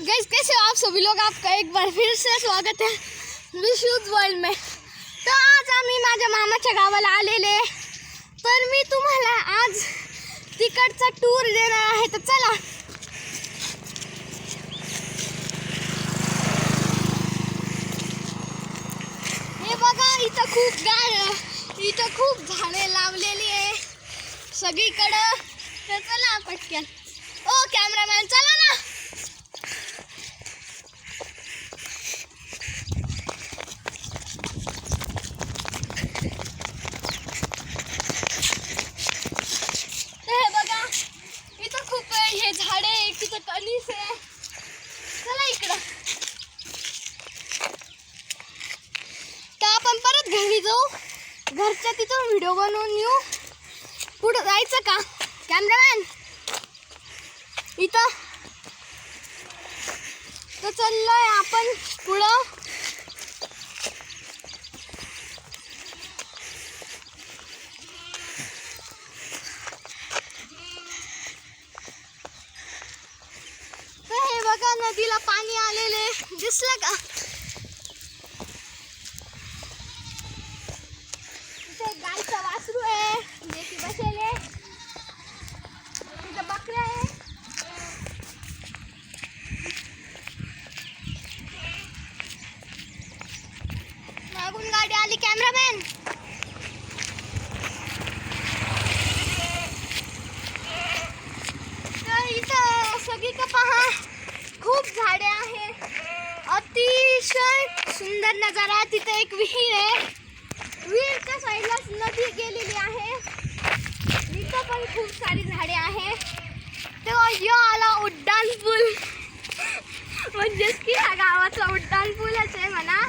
Guys कैसे हो आप सभी लोग। आपका एक बार फिर से स्वागत है विशूज वर्ल्ड में। तो आज आम्ही माझ्या मामाच्या गावाला आलेले, तर मी तुम्हाला आज तिकडचा टूर देणार आहे। तर चला। हे बघा, इथं खूप झाडे लावलेली आहे सगळीकडे। तर चला पटकन। ओ कॅमेरामॅन चला ना। हे झाडे तिथं कणीस आहे। चला इकडं। तर आपण परत घरी जाऊ, घरच्या तिथं व्हिडिओ बनवून येऊ। पुढं जायचं का कॅमेरामॅन? इथं तर चाललोय आपण पुढं। बघा, नदीला पाणी आलेले दिसलं का? इथे गायचा वासरू आहे जे की बसले। इथे बकऱ्या आहे। मागून गाडी आली कॅमेरामॅन। तर इथं सगळीकडे पहा, खूप झाडे आहे, अतिशय सुंदर नजारा। तिथे एक विहीर आहे, विहीरच्या साईडला नदी गेलेली आहे। इथं पण खूप सारी झाडे आहे। तेव्हा यो आला उड्डाण पूल, म्हणजेच की ह्या गावातला उड्डाण पूलच आहे म्हणा।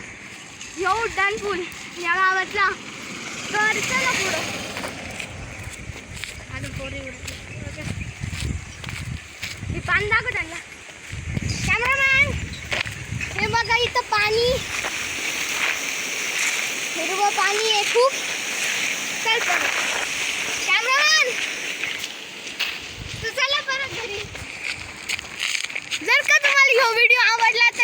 ह्यो उड्डाण पूल या गावातला। तर चला पुढं। हे पान दाखव त्यांना कॅमेरामॅन। हे बघा, इथं पाणी, हिरवं पाणी आहे खूप। चल परत कॅमेरामॅन, तू चला परत घरी। जर का तुम्हाला हा व्हिडिओ आवडला तर